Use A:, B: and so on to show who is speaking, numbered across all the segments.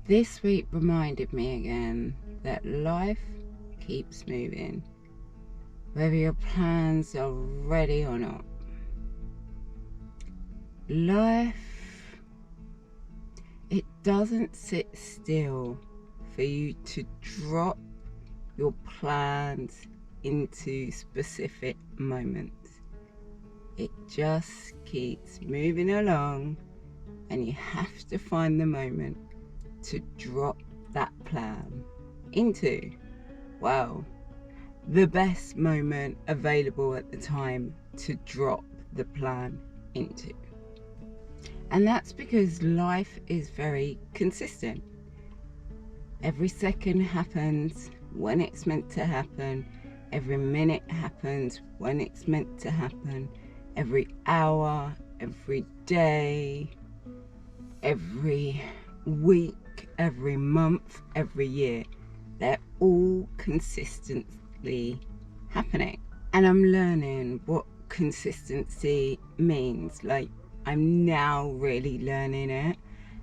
A: This week reminded me again that life keeps moving, whether your plans are ready or not. Life, it doesn't sit still for you to drop your plans into specific moments. It just keeps moving along, and you have to find the moment to drop that plan into, well, the best moment available at the time to drop the plan into. And that's because life is very consistent. Every second happens when it's meant to happen. Every minute happens when it's meant to happen. Every hour, every day, every week, every month, every year, they're all consistently happening. And I'm learning what consistency means. Like, I'm now really learning it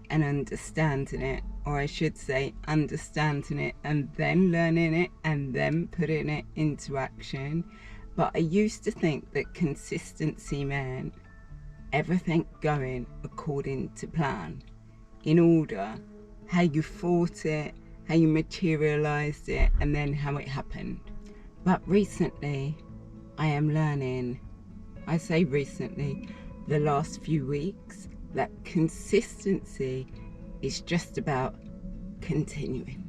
A: and understanding it, or I should say understanding it and then learning it and then putting it into action. But I used to think that consistency meant everything going according to plan, in order, how you thought it, how you materialized it, and then how it happened. But recently, I am learning, I say recently, the last few weeks, that consistency is just about continuing.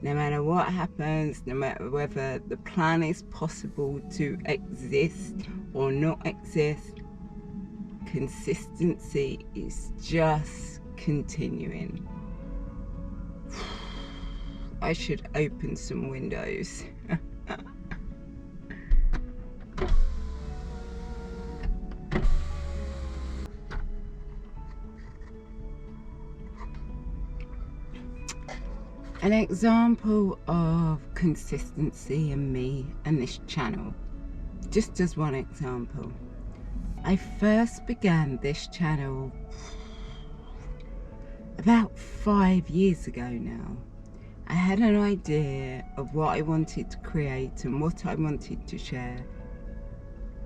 A: No matter what happens, no matter whether the plan is possible to exist or not exist, consistency is just continuing. I should open some windows. An example of consistency in me and this channel, just as one example. I first began this channel about 5 years ago now. I had an idea of what I wanted to create and what I wanted to share,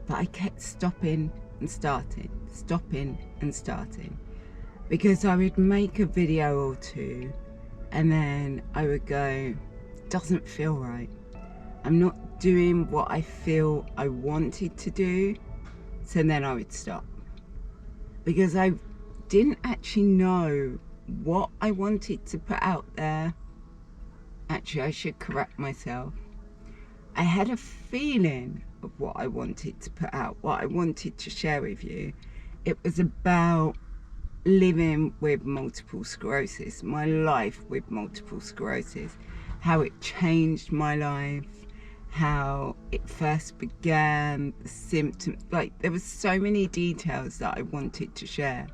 A: but I kept stopping and starting, because I would make a video or two and then I would go, doesn't feel right. I'm not doing what I feel I wanted to do. So then I would stop, because I didn't actually know what I wanted to put out there. Actually, I should correct myself. I had a feeling of what I wanted to put out, what I wanted to share with you. It was about living with multiple sclerosis, my life with multiple sclerosis, how it changed my life, how it first began, the symptoms. Like, there was so many details that I wanted to share,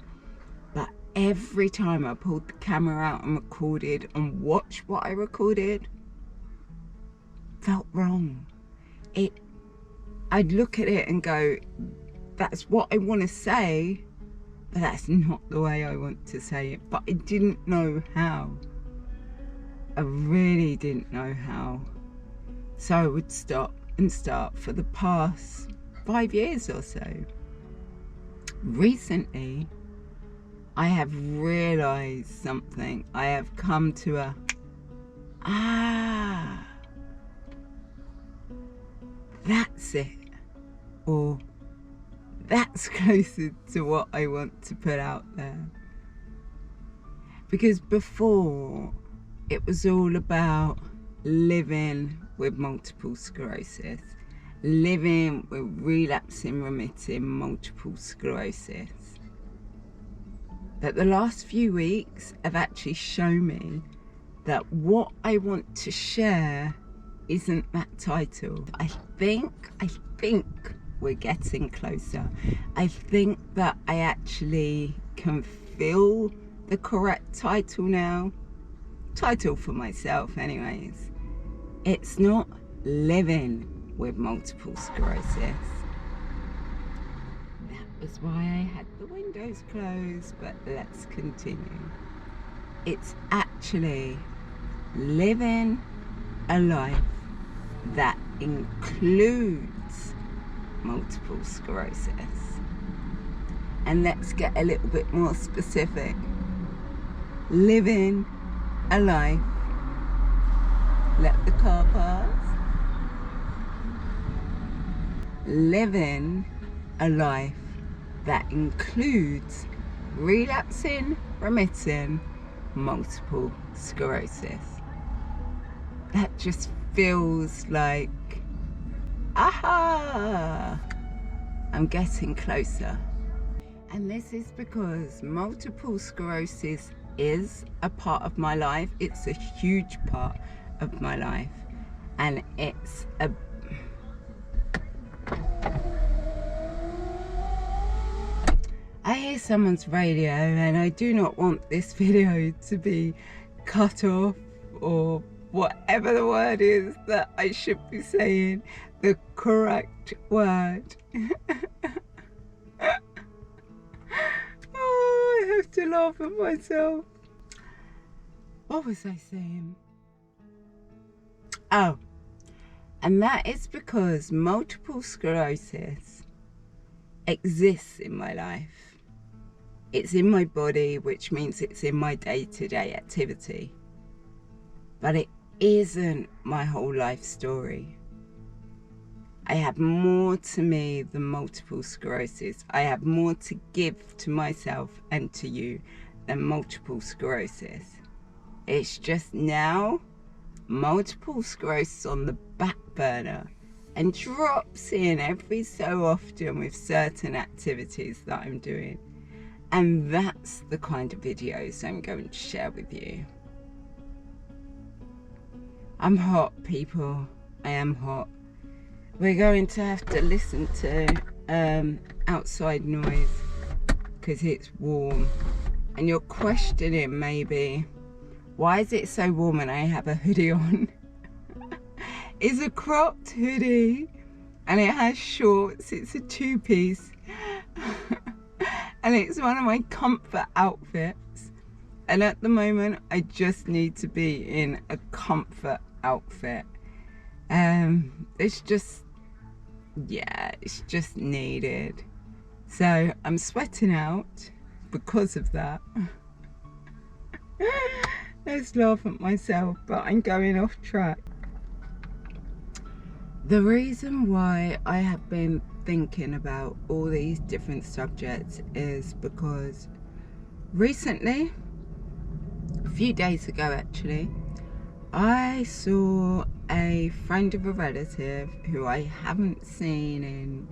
A: but every time I pulled the camera out and recorded and watched what I recorded, felt wrong. I'd look at it and go, that's what I want to say, but that's not the way I want to say it. But I didn't know how. I really didn't know how. So I would stop and start for the past 5 years or so. Recently, I have realized something. I have come to that's it. Or that's closer to what I want to put out there. Because before, it was all about living with multiple sclerosis, living with relapsing-remitting multiple sclerosis. But the last few weeks have actually shown me that what I want to share isn't that title. I think we're getting closer. I think that I actually can feel the correct title now. Title for myself anyways. It's not living with multiple sclerosis. That was why I had the windows closed, but let's continue. it's actually living a life that includes multiple sclerosis. And let's get a little bit more specific. Living a life, let the car pass. Living a life that includes relapsing-remitting multiple sclerosis. That just feels like, aha, I'm getting closer. And this is because multiple sclerosis is a part of my life. It's a huge part of my life. And it's a... I hear someone's radio and I do not want this video to be cut off, or whatever the word is that I should be saying, the correct word. Oh, I have to laugh at myself. What was I saying? Oh, and that is because multiple sclerosis exists in my life. It's in my body, which means it's in my day-to-day activity. But it isn't my whole life story. I have more to me than multiple sclerosis. I have more to give to myself and to you than multiple sclerosis. It's just now multiple sclerosis on the back burner and drops in every so often with certain activities that I'm doing. And that's the kind of videos I'm going to share with you. I'm hot, people. I am hot. We're going to have to listen to outside noise because it's warm. And you're questioning maybe, why is it so warm and I have a hoodie on? It's a cropped hoodie and it has shorts. It's a two-piece. And it's one of my comfort outfits. And at the moment, I just need to be in a comfort outfit. It's just, yeah, it's just needed. So I'm sweating out because of that. Let's laugh at myself, but I'm going off track. The reason why I have been thinking about all these different subjects is because recently, a few days ago actually, I saw a friend of a relative who I haven't seen in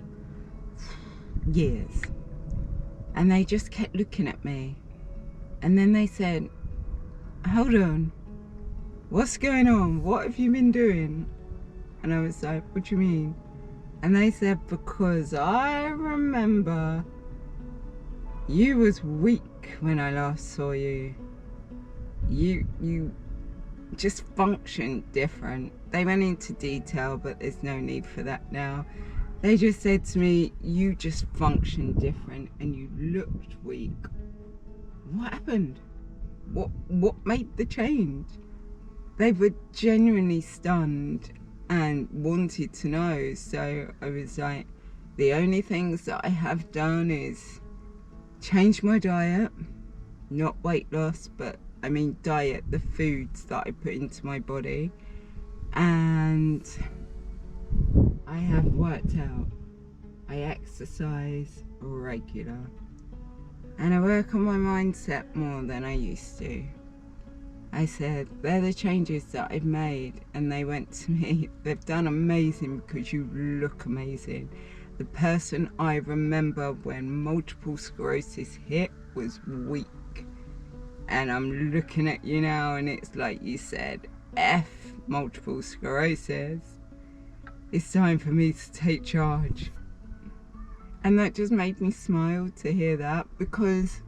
A: years, and they just kept looking at me, and then they said, hold on, what's going on? What have you been doing? And I was like, what do you mean? And they said, because I remember you was weak when I last saw you. You just functioned different. They went into detail, but there's no need for that now. They just said to me, you just functioned different and you looked weak. What happened? What made the change? They were genuinely stunned and wanted to know. So I was like, the only things that I have done is change my diet, not weight loss, but I mean diet, the foods that I put into my body, and I have worked out. I exercise regular and I work on my mindset more than I used to. I said, they're the changes that I've made, and they went to me, they've done amazing because you look amazing. The person I remember when multiple sclerosis hit was weak. And I'm looking at you now and it's like you said, F multiple sclerosis. It's time for me to take charge. And that just made me smile to hear that, because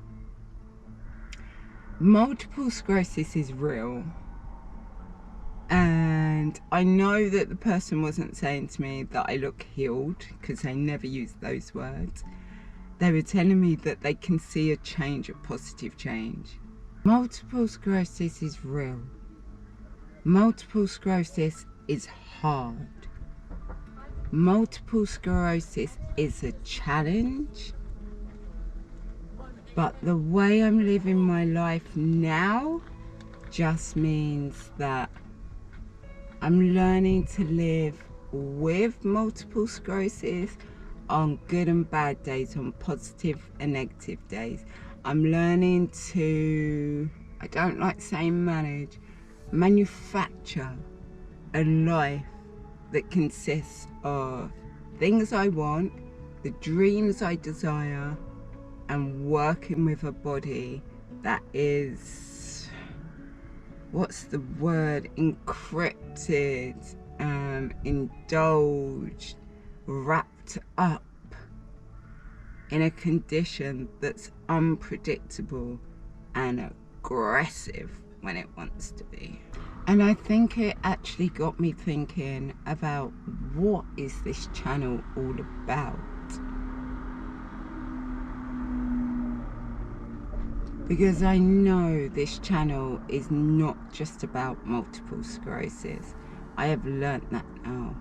A: multiple sclerosis is real. And I know that the person wasn't saying to me that I look healed, because they never used those words. They were telling me that they can see a change, a positive change. Multiple sclerosis is real. Multiple sclerosis is hard. Multiple sclerosis is a challenge. But the way I'm living my life now just means that I'm learning to live with multiple sclerosis on good and bad days, on positive and negative days. I'm learning to, I don't like saying manufacture a life that consists of things I want, the dreams I desire, and working with a body that is, what's the word, encrypted, indulged, wrapped up in a condition that's unpredictable and aggressive when it wants to be. And I think it actually got me thinking about, what is this channel all about? Because I know this channel is not just about multiple sclerosis. I have learnt that now.